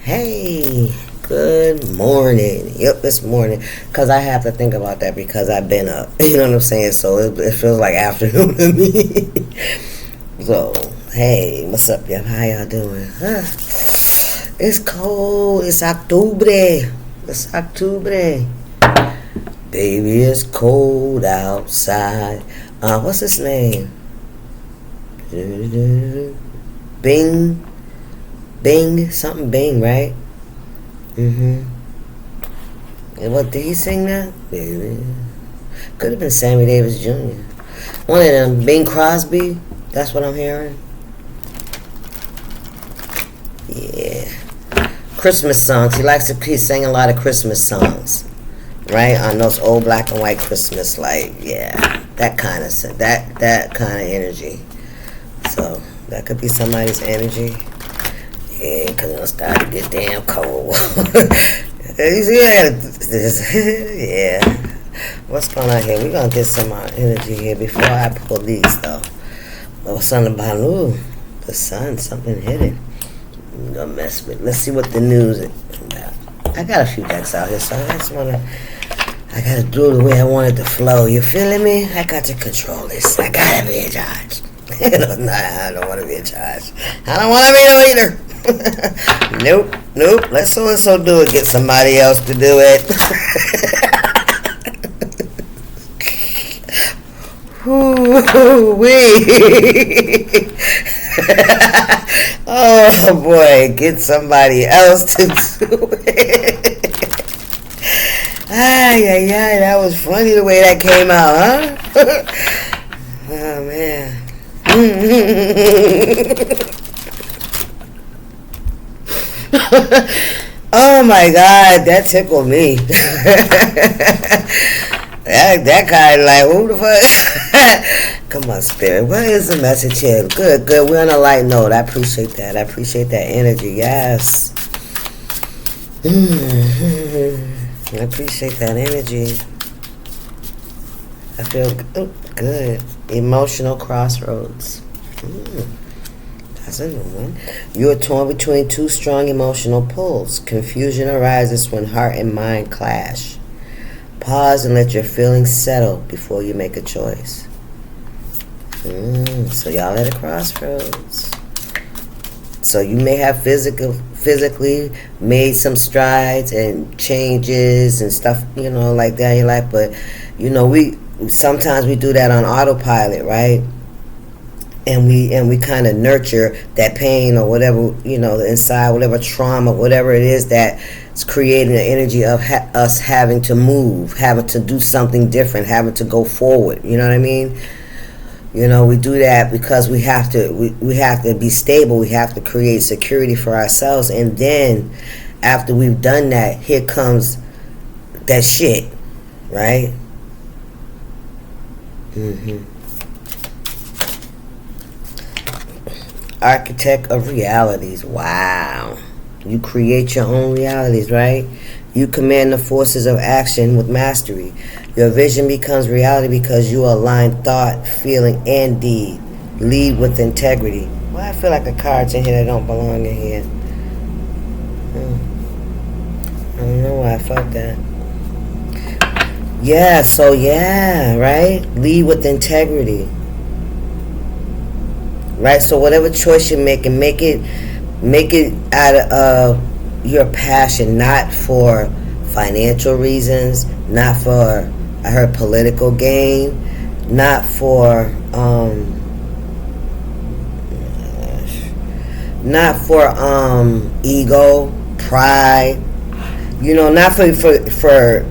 Hey, good morning. Yep, it's morning. Because I have to think about that because I've been up. You know what I'm saying? So it feels like afternoon to me. So, hey, what's up, y'all? How y'all doing? It's cold. It's Octubre. It's Octubre. Baby, it's cold outside. What's his name? Bing, something Bing, right? And what, did he sing that? Baby. Could have been Sammy Davis Jr. One of them, Bing Crosby. That's what I'm hearing. Yeah. Christmas songs. He likes to sing a lot of Christmas songs. Right? On those old black and white Christmas, like, yeah. That kind of energy. So, that could be somebody's energy. Yeah, because it'll start to get damn cold. You see that? Yeah. What's going on here? We're going to get some energy here before I pull these, though. Oh, something about, the sun, something hit it. I'm going to mess with it. Let's see what the news is about. I got a few decks out here, so I got to do it the way I want it to flow. You feeling me? I got to control this. I got to be in charge. No, I don't want to be in charge. I don't want to be no leader. Nope. Let so-and-so do it. Get somebody else to do it. Wee. Oh boy, get somebody else to do it. Ay, that was funny the way that came out, huh? Oh man. Oh my God, that tickled me. that kind of like, who the fuck? Come on, spirit. What is the message here? Good. We're on a light note. I appreciate that. Energy. Yes. I appreciate that energy. I feel good. Emotional crossroads. That's a new one. You are torn between two strong emotional pulls. Confusion arises when heart and mind clash. Pause and let your feelings settle before you make a choice. So y'all at a crossroads. So you may have physically made some strides and changes and stuff, like that in your life, but we sometimes we do that on autopilot, right? And we kind of nurture that pain or whatever, the inside, whatever trauma, whatever it is that's creating the energy of us having to move, having to do something different, having to go forward. You know what I mean? We do that because we have to be stable. We have to create security for ourselves. And then after we've done that, here comes that shit, right? Architect of realities. Wow. You create your own realities, right? You command the forces of action with mastery. Your vision becomes reality because you align thought, feeling, and deed. Lead with integrity. Well, I feel like the cards in here that don't belong in here. I don't know why I felt that. Yeah, right? Lead with integrity. Right? So whatever choice you're making, make it out of your passion, not for financial reasons, not for, I heard, political gain, not for ego, pride, not for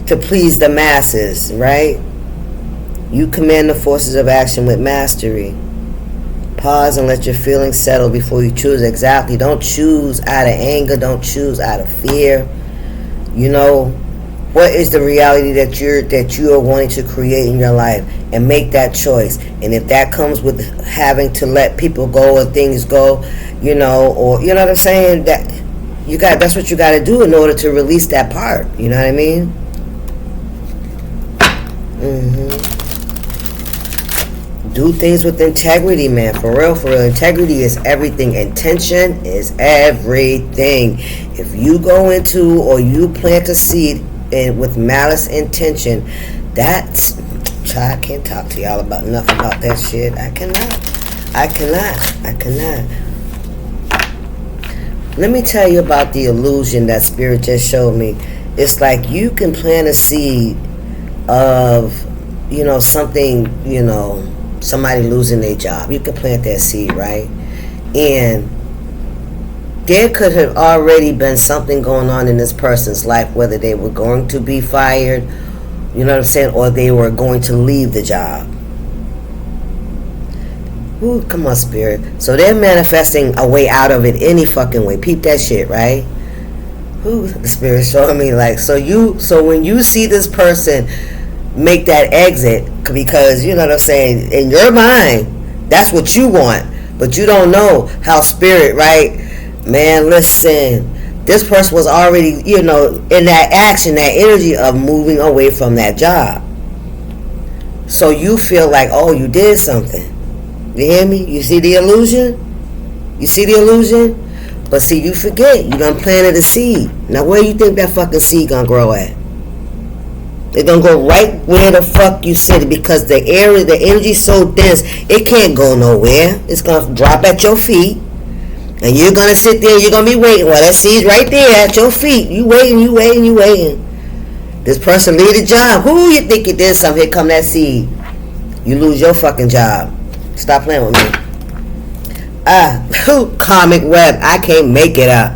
to please the masses, right? You command the forces of action with mastery. Pause and let your feelings settle before you choose. Exactly. Don't choose out of anger. Don't choose out of fear. What is the reality that you are wanting to create in your life, and make that choice. And if that comes with having to let people go or things go, or you know what I'm saying, that's what you got to do in order to release that part. You know what I mean? Do things with integrity, man. For real, for real. Integrity is everything. Intention is everything. If you go into or you plant a seed with malice intention, that's... I can't talk to y'all about nothing about that shit. I cannot. Let me tell you about the illusion that Spirit just showed me. It's like you can plant a seed of, something, somebody losing their job. You can plant that seed, right? And there could have already been something going on in this person's life, whether they were going to be fired, you know what I'm saying, or they were going to leave the job. Ooh, come on, Spirit. So they're manifesting a way out of it any fucking way. Peep that shit, right? Ooh, the Spirit showing me so when you see this person make that exit, because you know what I'm saying, in your mind, that's what you want, but you don't know how Spirit, right? Man, listen, this person was already, in that action, that energy of moving away from that job. So you feel like, oh, you did something. You hear me? You see the illusion? But see, you forget. You done planted a seed. Now, where you think that fucking seed gonna grow at? It's gonna go right where the fuck you said it, because the energy's so dense, it can't go nowhere. It's gonna drop at your feet. And you're gonna sit there, you're gonna be waiting. Well, that seed's right there at your feet. You waiting. This person leave the job. Who you think you did something? Here come that seed. You lose your fucking job. Stop playing with me. Karmic web. I can't make it up.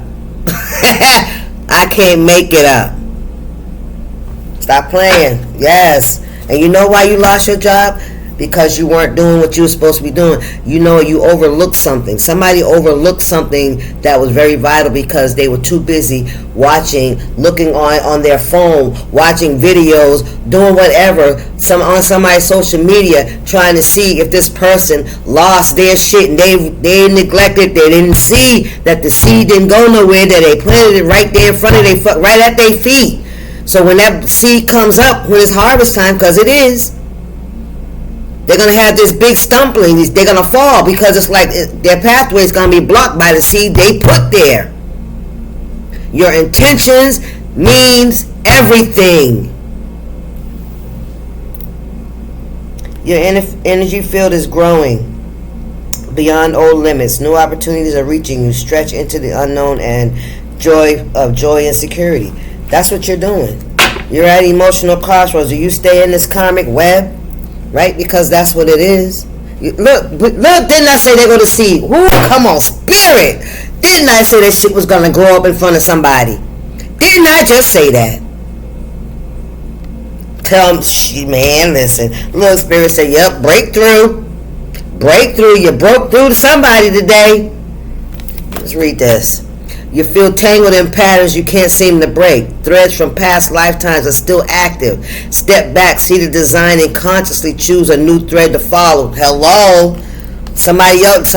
Stop playing. Yes. And you know why you lost your job? Because you weren't doing what you were supposed to be doing. You overlooked something. Somebody overlooked something that was very vital because they were too busy looking on their phone, watching videos, doing whatever, on somebody's social media, trying to see if this person lost their shit, and they neglected. They didn't see that the seed didn't go nowhere, that they planted it right there in front of right at their feet. So when that seed comes up, when it's harvest time, because it is, they're going to have this big stumbling. They're going to fall because it's like their pathway is going to be blocked by the seed they put there. Your intentions means everything. Your energy field is growing beyond old limits. New opportunities are reaching you. Stretch into the unknown and joy and security. That's what you're doing. You're at emotional crossroads. Do you stay in this karmic web? Right? Because that's what it is. Look, didn't I say they're going to see? Ooh, come on, Spirit. Didn't I say that shit was going to grow up in front of somebody? Didn't I just say that? Tell them, man, listen. Look, Spirit said, yep, breakthrough. You broke through to somebody today. Let's read this. You feel tangled in patterns you can't seem to break. Threads from past lifetimes are still active. Step back, see the design, and consciously choose a new thread to follow. Hello? Somebody else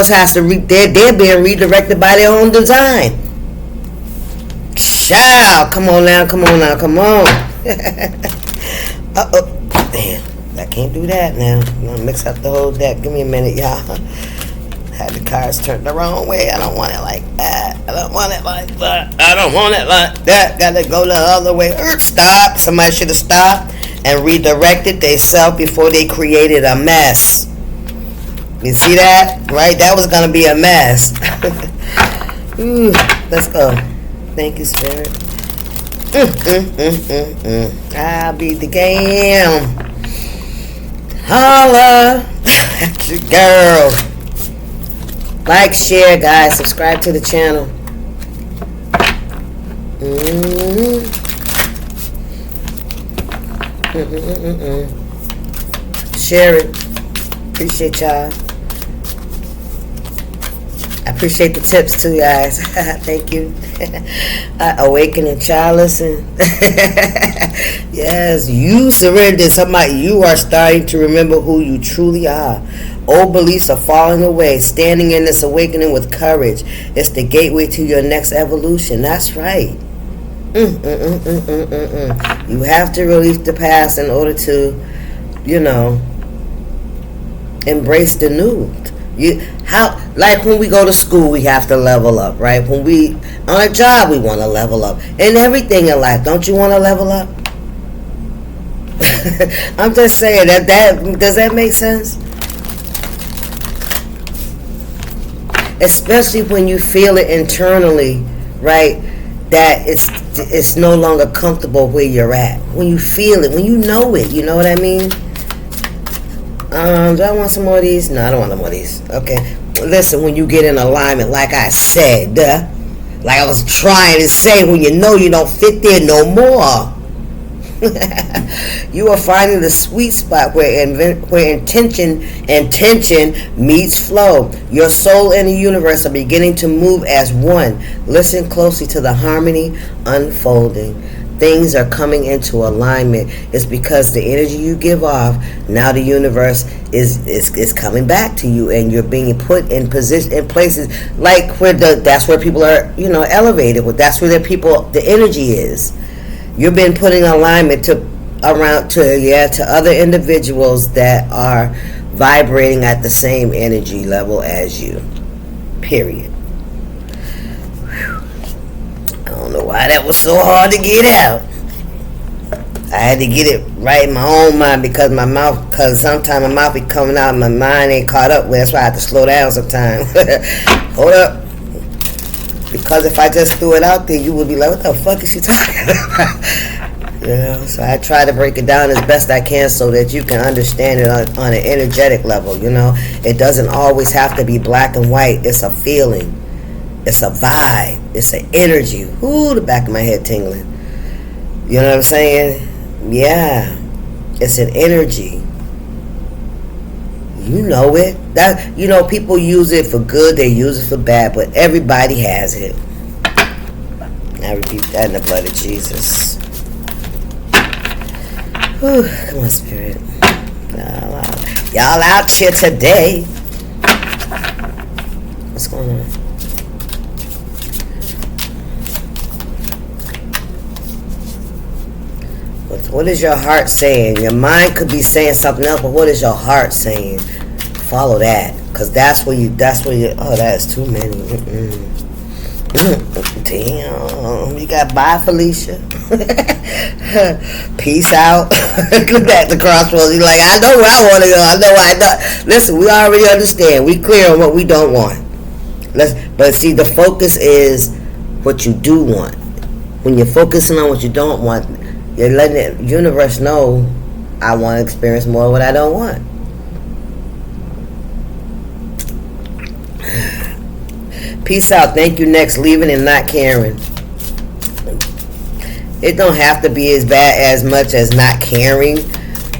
has to they're being redirected by their own design. Child, come on. Uh-oh. Damn, I can't do that now. I'm going to mix up the whole deck. Give me a minute, y'all. Had the cards turned the wrong way. I don't want it like that. I don't want it like that. Gotta go the other way. Stop. Somebody should have stopped and redirected themselves before they created a mess. You see that? Right? That was gonna be a mess. Ooh, let's go. Thank you, Spirit. I'll be the game. Holla at your girl. Like, share, guys. Subscribe to the channel. Share it. Appreciate y'all. I appreciate the tips too, guys. Thank you. Awakening child, listen. Yes, you surrender. You are starting to remember who you truly are. Old beliefs are falling away. Standing in this awakening with courage. It's the gateway to your next evolution. That's right. You have to release the past in order to, Embrace the new. Like when we go to school, we have to level up, right? When we on a job, we want to level up, and everything in life. Don't you want to level up? I'm just saying that does that make sense? Especially when you feel it internally, right? That it's no longer comfortable where you're at. When you feel it, when you know it, you know what I mean? Do I want some more of these? No, I don't want no more of these. Okay. Listen, when you get in alignment, like I said, like I was trying to say, when you know you don't fit there no more. You are finding the sweet spot where intention and tension meets flow. Your soul and the universe are beginning to move as one. Listen closely to the harmony unfolding. Things are coming into alignment. It's because the energy you give off, now the universe is coming back to you, and you're being put in position in places like where that's where people are, elevated. That's where the energy is. You've been put in alignment to other individuals that are vibrating at the same energy level as you. Period. I don't know why that was so hard to get out. I had to get it right in my own mind because sometimes my mouth be coming out and my mind ain't caught up with. That's why I have to slow down sometimes. Hold up. Because if I just threw it out there, you would be like, what the fuck is she talking about? So I try to break it down as best I can so that you can understand it on an energetic level, It doesn't always have to be black and white. It's a feeling. It's a vibe. It's an energy. Ooh, the back of my head tingling. You know what I'm saying? Yeah. It's an energy. You know it. People use it for good, they use it for bad, but everybody has it. I repeat that in the blood of Jesus. Whew, come on, Spirit. Y'all out here today. What's going on? What is your heart saying? Your mind could be saying something else, but what is your heart saying? Follow that, because that's where you, oh, that is too many. Damn, you got bye, Felicia. Peace out. Look at the crossroads. You're like, I know where I want to go. I know where I know. Listen, we already understand. We clear on what we don't want. But see, the focus is what you do want. When you're focusing on what you don't want, you're letting the universe know, I want to experience more of what I don't want. Peace out. Thank you. Next. Leaving and not caring. It don't have to be as much as not caring,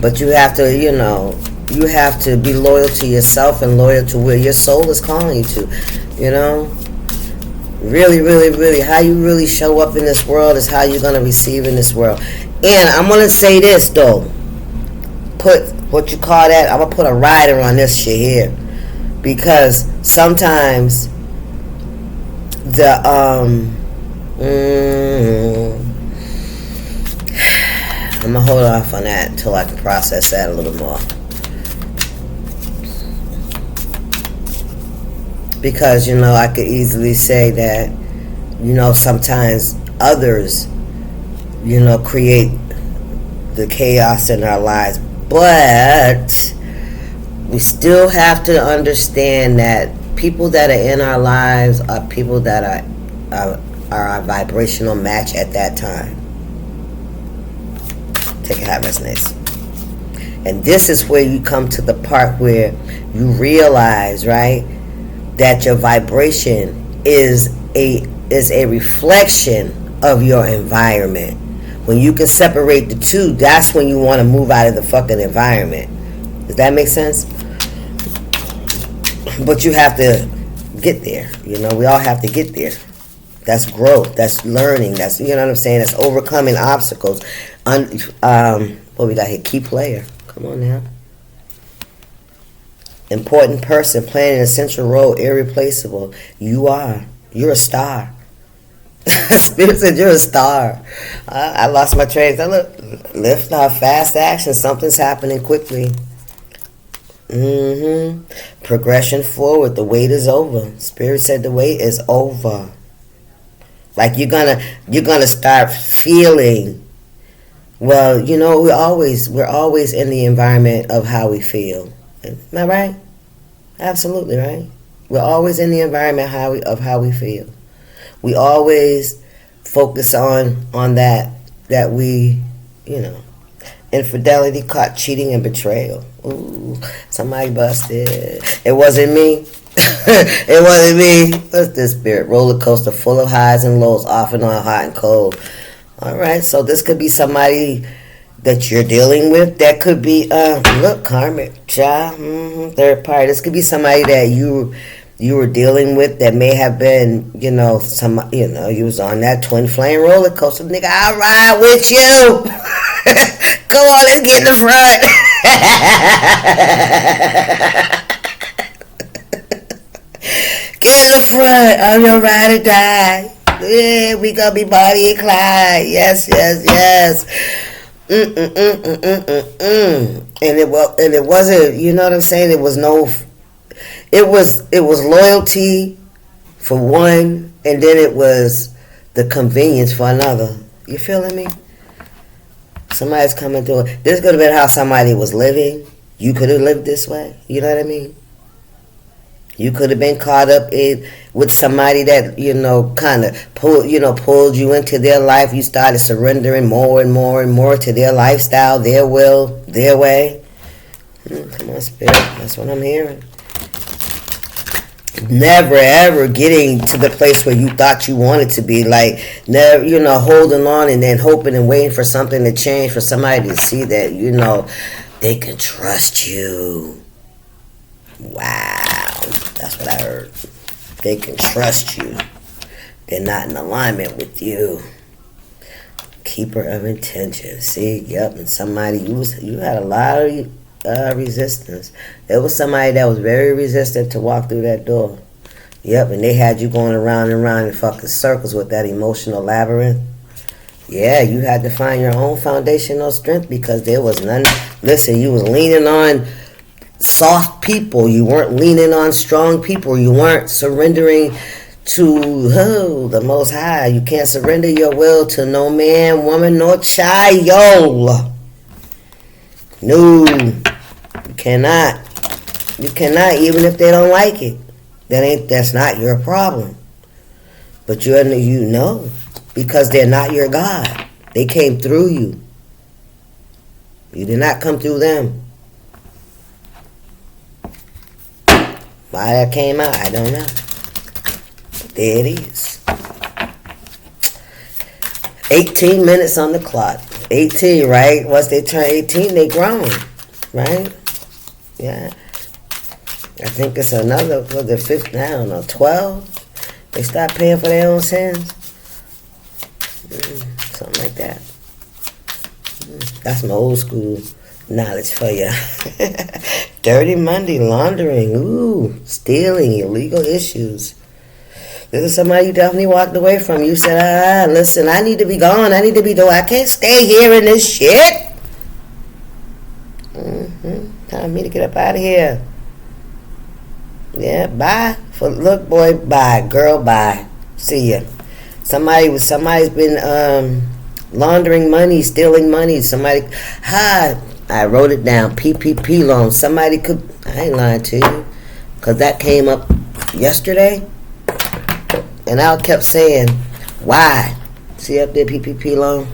but you have to, you have to be loyal to yourself and loyal to where your soul is calling you to, Really, really, really, how you really show up in this world is how you're going to receive in this world. And I'm going to say this, though. Put, what you call that? I'm going to put a rider on this shit here. Because sometimes I'm going to hold off on that until I can process that a little more. Because, I could easily say that, sometimes others, create the chaos in our lives. But we still have to understand that people that are in our lives are people that are our vibrational match at that time. Take a hot mess, nice. And this is where you come to the part where you realize, right, that your vibration is a reflection of your environment. When you can separate the two, that's when you want to move out of the fucking environment. Does that make sense? But you have to get there. We all have to get there. That's growth. That's learning. That's, what I'm saying? That's overcoming obstacles. What we got here? Key player. Come on now. Important person playing an essential role, irreplaceable. You're a star. Spirit said you're a star. I lost my train. Lift off, fast action. Something's happening quickly. Progression forward. The wait is over. Spirit said the wait is over. Like you're gonna start feeling. Well, we're always in the environment of how we feel. Am I right? Absolutely right. We're always in the environment of how we feel. We always focus on that we, infidelity, caught cheating, and betrayal. Ooh, somebody busted. It wasn't me. It wasn't me. What's this spirit? Roller coaster full of highs and lows, off and on, hot and cold. All right, so this could be somebody that you're dealing with. That could be, look, karmic, child, third party. This could be somebody that you were dealing with that may have been, you was on that twin flame roller coaster. Nigga, I'll ride with you. Come on, let's get in the front. Get in the front. I'm your ride or die. Yeah, we gonna be Bonnie and Clyde. Yes. And it wasn't. You know what I'm saying? It was no. It was loyalty for one, and then it was the convenience for another. You feeling me? Somebody's coming through. This could have been how somebody was living. You could have lived this way. You know what I mean? You could have been caught up with somebody that, kind of pulled you into their life. You started surrendering more and more and more to their lifestyle, their will, their way. Come on, Spirit. That's what I'm hearing. Never, ever getting to the place where you thought you wanted to be. Like, never, holding on and then hoping and waiting for something to change, for somebody to see that, they can trust you. Wow. That's what I heard. They can trust you. They're not in alignment with you. Keeper of intention. See, yep, and somebody, you had a lot of resistance. There was somebody that was very resistant to walk through that door. Yep, and they had you going around and around in fucking circles with that emotional labyrinth. Yeah, you had to find your own foundational strength because there was none. Listen, you was leaning on soft people. You weren't leaning on strong people. You weren't surrendering to the Most High. You can't surrender your will to no man, woman, nor child. No, you cannot. You cannot, even if they don't like it. That's not your problem. But you know, because they're not your God. They came through you. You did not come through them. Why that came out, I don't know. But there it is. 18 minutes on the clock. 18, right? Once they turn 18, they grown, right? Yeah. I think it's another, for the 5th, I don't know, 12? They start paying for their own sins? Something like that. That's some old school knowledge for you. Dirty Monday, laundering, stealing, illegal issues. This is somebody you definitely walked away from. You said, listen, I need to be gone. I need to be doing. I can't stay here in this shit. Time for me to get up out of here. Yeah, bye. Look, boy, bye. Girl, bye. See ya. Somebody's been laundering money, stealing money. I wrote it down. PPP loan. Somebody could. I ain't lying to you, because that came up yesterday, and I kept saying, why? See up there, PPP loan.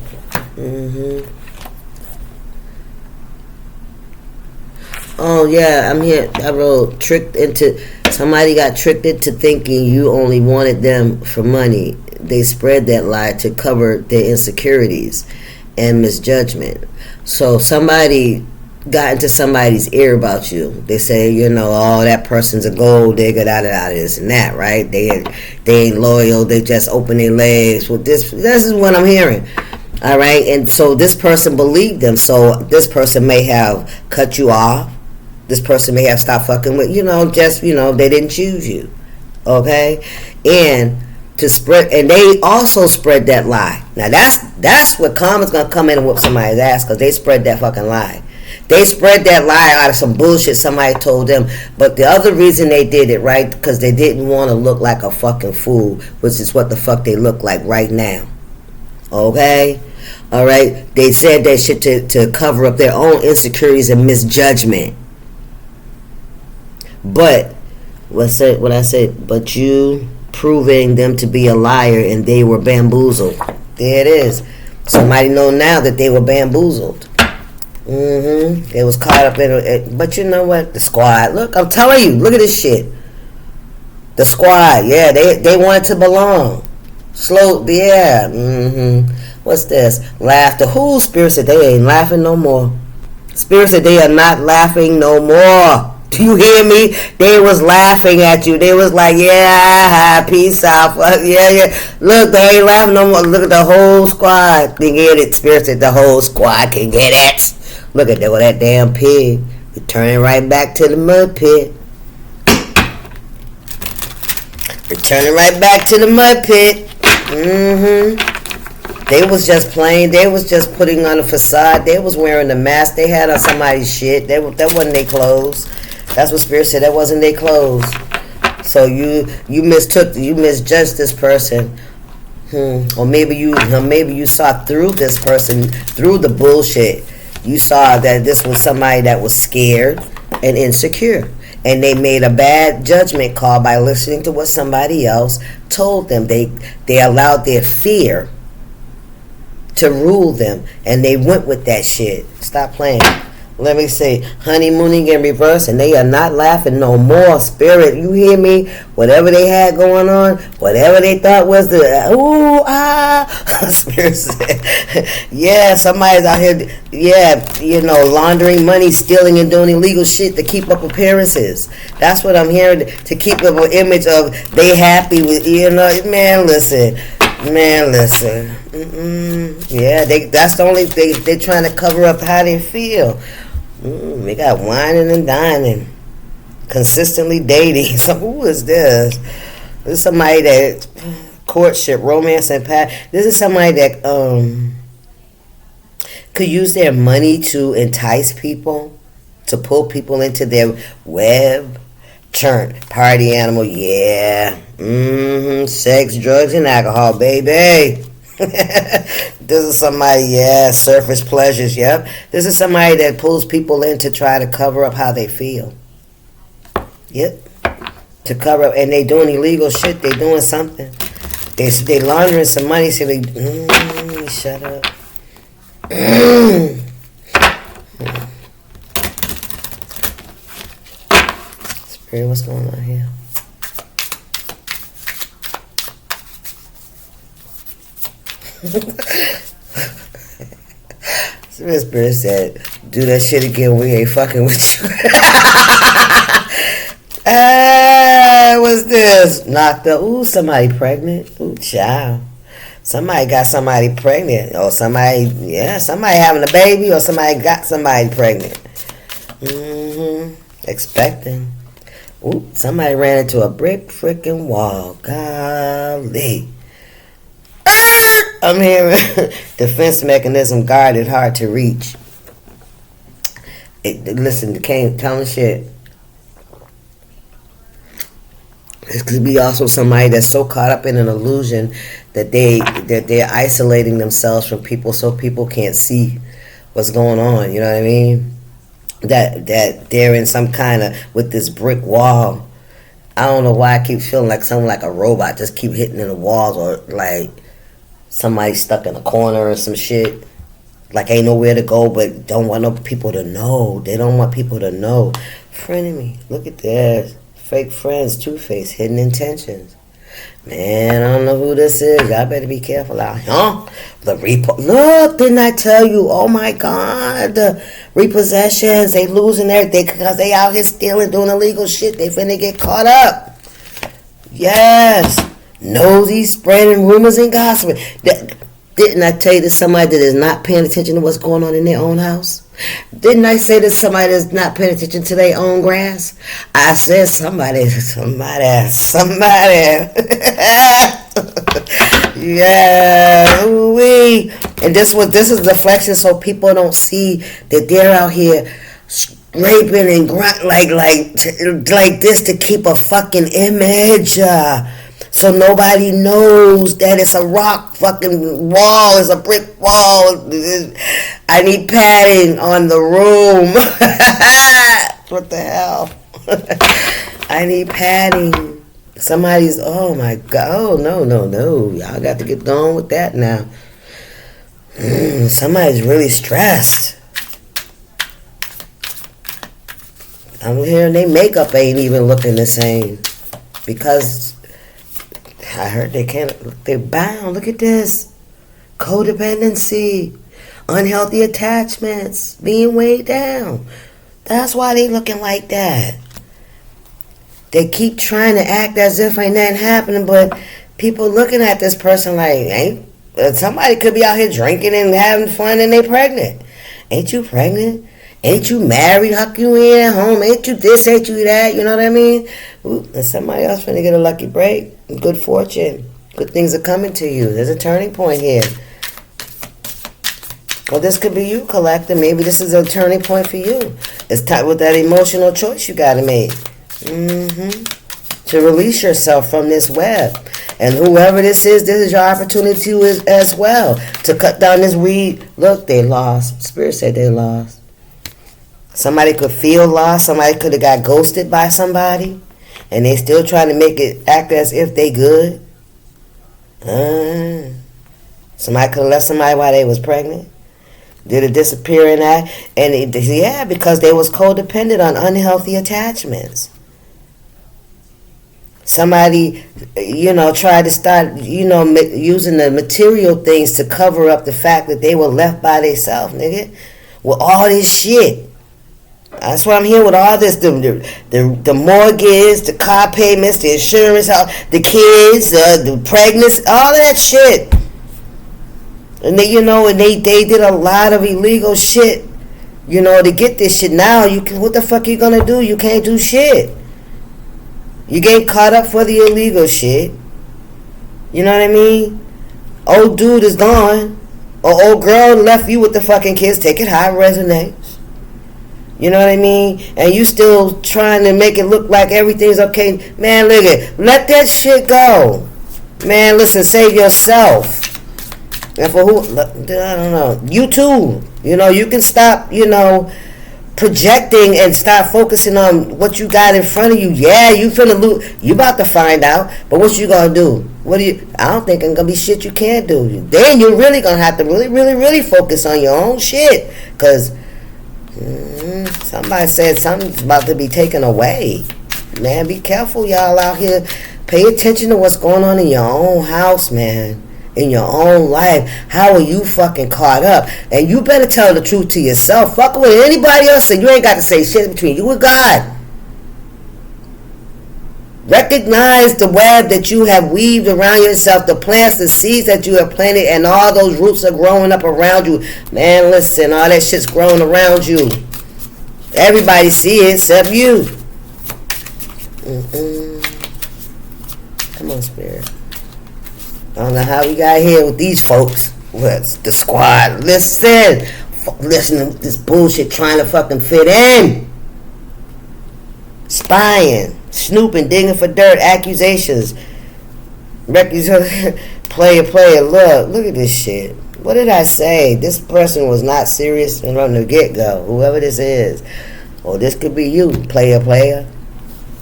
Oh yeah, I'm here. I wrote somebody got tricked into thinking you only wanted them for money. They spread that lie to cover their insecurities and misjudgment. So somebody got into somebody's ear about you. They say, that person's a gold digger, this and that, right? They ain't loyal. They just open their legs. Well, this is what I'm hearing. All right, and so this person believed them. So this person may have cut you off. This person may have stopped fucking with, they didn't choose you. Okay, and they also spread that lie. Now that's what karma's gonna come in and whoop somebody's ass, because they spread that fucking lie. They spread that lie out of some bullshit somebody told them. But the other reason they did it, right, because they didn't want to look like a fucking fool, which is what the fuck they look like right now. Okay? All right? They said that shit to cover up their own insecurities and misjudgment. But, what I said, but you proving them to be a liar and they were bamboozled. There it is. Somebody know now that they were bamboozled. They was caught up in it. But you know what? The squad. Look, I'm telling you. Look at this shit. The squad. Yeah, they wanted to belong. Slow. Yeah. What's this? Laughter. Who? Spirit said they ain't laughing no more. Spirit said they are not laughing no more. Do you hear me? They was laughing at you. They was like, yeah, peace out. Yeah. Look, they ain't laughing no more. Look at the whole squad. They get it. Spirit said the whole squad can get it. Look at that damn pig. You're turning right back to the mud pit. You're turning right back to the mud pit. They was just playing. They was just putting on a facade. They was wearing the mask. They had on somebody's shit. That wasn't their clothes. That's what Spirit said. That wasn't their clothes. So you misjudged this person, or maybe you saw through this person, through the bullshit. You saw that this was somebody that was scared and insecure, and they made a bad judgment call by listening to what somebody else told them. They allowed their fear to rule them, and they went with that shit. Stop playing. Let me say, honeymooning in reverse, and they are not laughing no more. Spirit, you hear me? Whatever they had going on, whatever they thought was the Spirit said, yeah, somebody's out here, laundering money, stealing, and doing illegal shit to keep up appearances. That's what I'm hearing, to keep up an image of they happy with, man, listen. Yeah, that's the only thing. They're trying to cover up how they feel. They got whining and dining, consistently dating. So who is this? This is somebody that courtship, romance, and this is somebody that could use their money to entice people, to pull people into their web. Churn, party animal, yeah. Sex, drugs, and alcohol, baby. This is somebody, surface pleasures, yep. This is somebody that pulls people in to try to cover up how they feel. Yep. To cover up, and they doing illegal shit, they doing something. They laundering some money, so they, shut up. Spirit, what's going on here? Spirit said, do that shit again, we ain't fucking with you. What's this? Knocked up. Ooh, somebody pregnant. Ooh, child. Somebody got somebody pregnant. Or somebody having a baby, or somebody got somebody pregnant. Expecting. Ooh, somebody ran into a brick freaking wall. Golly. I'm hearing defense mechanism guarded, hard to reach. Listen, can't tell me shit. This could be also somebody that's so caught up in an illusion that they're isolating themselves from people, so people can't see what's going on. You know what I mean? That they're in some kind of, with this brick wall. I don't know why I keep feeling like something like a robot just keep hitting in the walls, or like somebody stuck in a corner or some shit. Like ain't nowhere to go, but don't want no people to know. They don't want people to know. Frenemy, look at this. Fake friends, two-face, hidden intentions. Man, I don't know who this is. Y'all better be careful out here. Huh? The look, didn't I tell you? Oh my God. The repossessions, they losing everything because they out here stealing, doing illegal shit. They finna get caught up. Yes. Nosy, spreading rumors and gossip. Didn't I tell you that somebody that is not paying attention to what's going on in their own house? Didn't I say that somebody that's not paying attention to their own grass? I said somebody. Yeah, ooh-wee. And this is deflection, so people don't see that they're out here scraping and grunt like this to keep a fucking image. So nobody knows that it's a rock fucking wall, it's a brick wall. I need padding on the room. What the hell? I need padding. Somebody's, oh my God, oh no. Y'all got to get going with that now. Somebody's really stressed. I'm hearing their makeup ain't even looking the same. Because I heard they're bound. Look at this. Codependency. Unhealthy attachments. Being weighed down. That's why they looking like that. They keep trying to act as if ain't nothing happening, but people looking at this person like, somebody could be out here drinking and having fun and they pregnant. Ain't you pregnant? Ain't you married? How you in at home? Ain't you this? Ain't you that? You know what I mean? Ooh, and somebody else finna get a lucky break. Good fortune. Good things are coming to you. There's a turning point here. Well, this could be you, collector. Maybe this is a turning point for you. It's time with that emotional choice you gotta make. To release yourself from this web. And whoever this is your opportunity as well. To cut down this weed. Look, they lost. Spirit said they lost. Somebody could feel lost. Somebody could have got ghosted by somebody. And they still trying to make it act as if they good. Somebody could have left somebody while they was pregnant. Did it disappear in that? And because they was codependent on unhealthy attachments. Somebody, tried to start, using the material things to cover up the fact that they were left by themselves, nigga. With all this shit. That's why I'm here with all this. The mortgage, the car payments, the insurance, the kids, the pregnancy, all that shit. And they did a lot of illegal shit, to get this shit. Now, what the fuck you gonna do? You can't do shit. You get caught up for the illegal shit. You know what I mean? Old dude is gone. Or old girl left you with the fucking kids. Take it how it resonates. You know what I mean? And you still trying to make it look like everything's okay. Man, look at, let that shit go. Man, listen, save yourself. And for who, I don't know. You too. You can stop, projecting and start focusing on what you got in front of you. Yeah, you finna lose. You about to find out. But what you gonna do? I don't think it's gonna be shit you can't do. Then you're really gonna have to really, really, really focus on your own shit. Because somebody said something's about to be taken away. Man, be careful, y'all out here. Pay attention to what's going on in your own house, man. In your own life. How are you fucking caught up? And you better tell the truth to yourself. Fuck with anybody else, and you ain't got to say shit between you and God. Recognize the web that you have weaved around yourself, the plants, the seeds that you have planted, and all those roots are growing up around you. Man, listen, all that shit's growing around you. Everybody see it except you. Come on, Spirit. I don't know how we got here with these folks. What's the squad? Listen to this bullshit trying to fucking fit in. Spying, snooping, digging for dirt, accusations. Player, look at this shit. What did I say? This person was not serious from the get-go. Whoever this is. Or this could be you, player.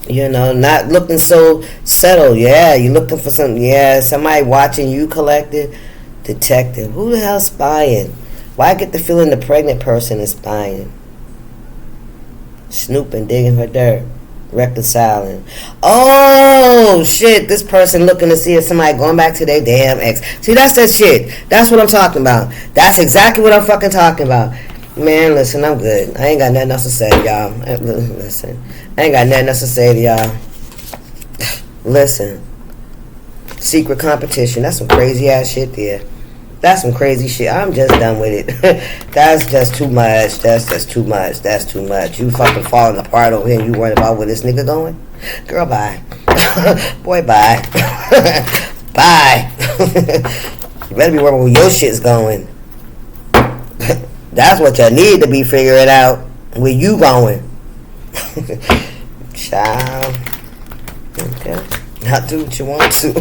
Not looking so settled. Yeah, you looking for something. Yeah, somebody watching you, collective. Detective. Who the hell's spying? Why I get the feeling the pregnant person is spying? Snooping, digging for dirt. Reconciling. Oh, shit. This person looking to see if somebody going back to their damn ex. See, that's that shit. That's what I'm talking about. That's exactly what I'm fucking talking about. Man, listen, I'm good. I ain't got nothing else to say, y'all. Listen. I ain't got nothing else to say to y'all. Listen. Secret competition. That's some crazy ass shit there. That's some crazy shit. I'm just done with it. That's just too much. That's just too much. That's too much. You fucking falling apart over here and you worried about where this nigga going? Girl, bye. Boy, bye. Bye. You better be working where your shit's going. That's what you need to be figuring out. Where you going. Child. Okay. Not do what you want to.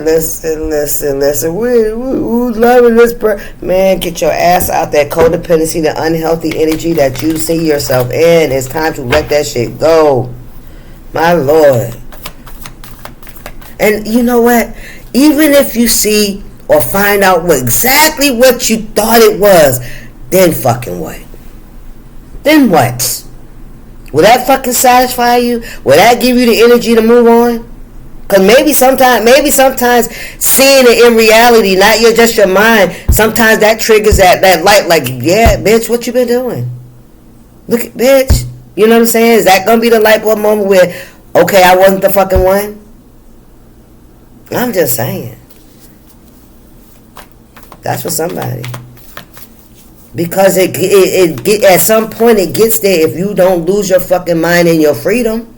Listen. We loving this man. Get your ass out that codependency, the unhealthy energy that you see yourself in. It's time to let that shit go. My Lord. And you know what? Even if you see or find out exactly what you thought it was, then fucking what? Then what? Will that fucking satisfy you? Will that give you the energy to move on? Because maybe sometimes seeing it in reality, not just your mind, sometimes that triggers that light, like, yeah, bitch, what you been doing? Look at, bitch. You know what I'm saying? Is that going to be the light bulb moment where, okay, I wasn't the fucking one? I'm just saying. That's for somebody. Because it at some point it gets there if you don't lose your fucking mind and your freedom.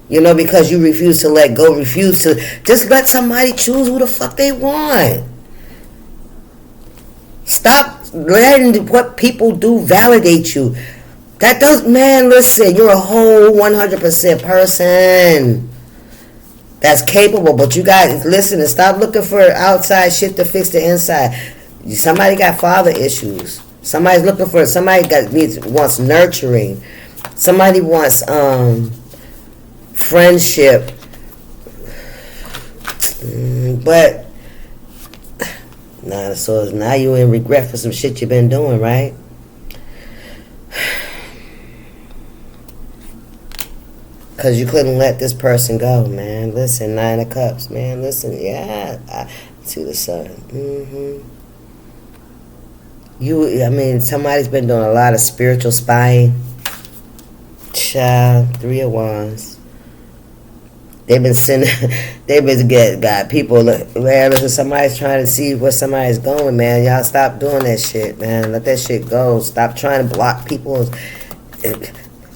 You know, because you refuse to let go, refuse to just let somebody choose who the fuck they want. Stop letting what people do validate you. That does, man, listen, you're a whole 100% person that's capable, but you guys listen and stop looking for outside shit to fix the inside. Somebody got father issues. Somebody's looking for wants nurturing. Somebody wants friendship. But so now you in regret for some shit you've been doing, right? Because you couldn't let this person go, man. Listen, 9 of Cups, man. Listen, yeah, I see the sun. Somebody's been doing a lot of spiritual spying. Child, 3 of Wands. They've been got people, man, listen, somebody's trying to see where somebody's going, man. Y'all stop doing that shit, man. Let that shit go. Stop trying to block people.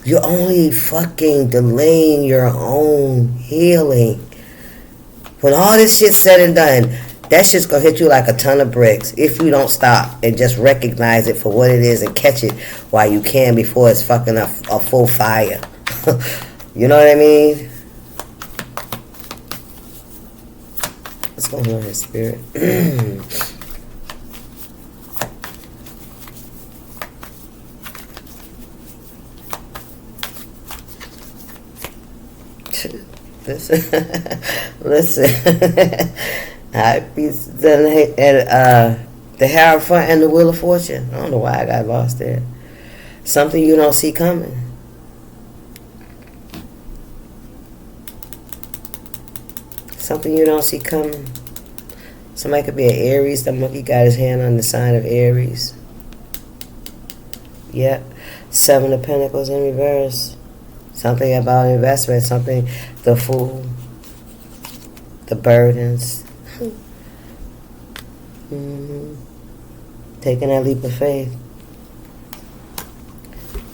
You're only fucking delaying your own healing. When all this shit's said and done, that shit's gonna hit you like a ton of bricks if you don't stop and just recognize it for what it is and catch it while you can before it's fucking a full fire. You know what I mean? What's going on here, Spirit? Listen. The Hierophant and the Wheel of Fortune. I don't know why I got lost there. Something you don't see coming. Something you don't see coming. Somebody could be an Aries. The monkey got his hand on the sign of Aries. Yep. 7 of Pentacles in reverse. Something about investment. Something, the Fool. The burdens. Taking that leap of faith.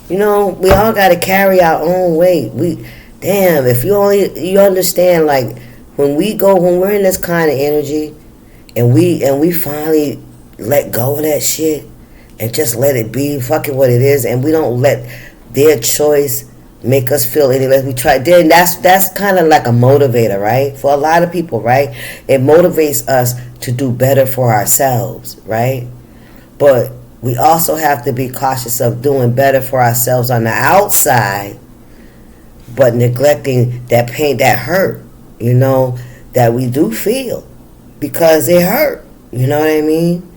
You know, we all got to carry our own weight. If you understand, like, when we're in this kind of energy, and we finally let go of that shit, and just let it be fucking what it is, and we don't let their choice make us feel any less. We try. Then that's kind of like a motivator, right? For a lot of people, right? It motivates us to do better for ourselves, right? But we also have to be cautious of doing better for ourselves on the outside, but neglecting that pain, that hurt, you know, that we do feel, because it hurt. You know what I mean?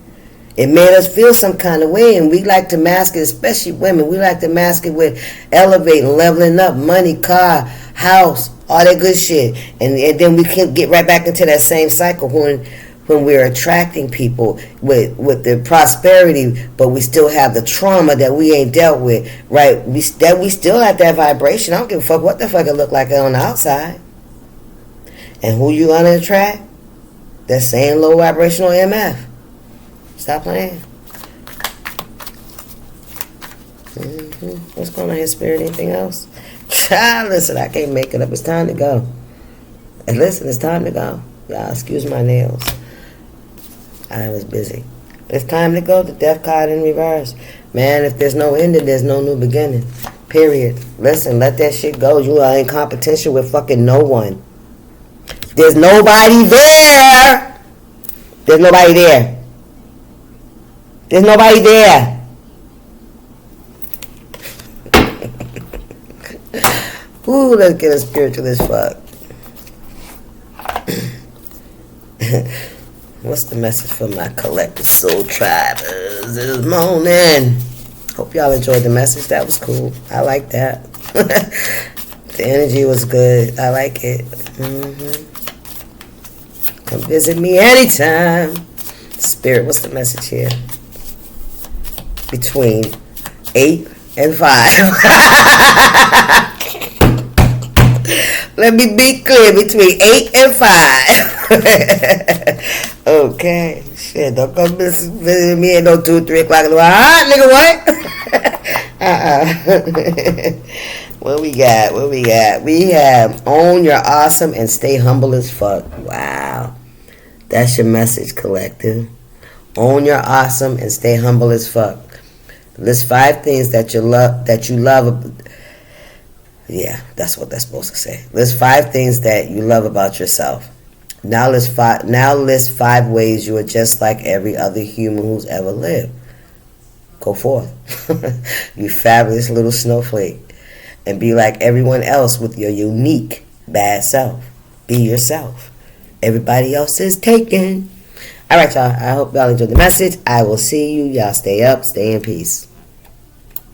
It made us feel some kind of way, and we like to mask it, especially women. We like to mask it with elevating, leveling up, money, car, house, all that good shit. And then we can get right back into that same cycle when we're attracting people with the prosperity, but we still have the trauma that we ain't dealt with, right? We still at that vibration. I don't give a fuck what the fuck it look like on the outside. And who you gonna attract? That same low vibrational MF. Stop playing. What's going on here, Spirit? Anything else? Child, listen, I can't make it up. It's time to go. And listen, it's time to go. Y'all, excuse my nails. I was busy. It's time to go. The death card in reverse. Man, if there's no ending, there's no new beginning. Period. Listen, let that shit go. You are in competition with fucking no one. There's nobody there. There's nobody there. There's nobody there. Ooh, let's get as spiritual as fuck. What's the message for my collective soul tribers this morning? Hope y'all enjoyed the message. That was cool. I like that. The energy was good. I like it. Come visit me anytime. Spirit, what's the message here? Between 8 and 5. Let me be clear. Between 8 and 5. Okay. Shit, don't come visit me at no 2, 3 o'clock in the morning. Nigga, what? What we got? We have own your awesome and stay humble as fuck. Wow. That's your message, collective. Own your awesome and stay humble as fuck. List 5 things that you love. Yeah, that's what that's supposed to say. List 5 things that you love about yourself. Now list 5 ways you are just like every other human who's ever lived. Go forth. You fabulous little snowflake. And be like everyone else with your unique bad self. Be yourself. Everybody else is taken. All right, y'all. I hope y'all enjoyed the message. I will see you. Y'all stay up. Stay in peace.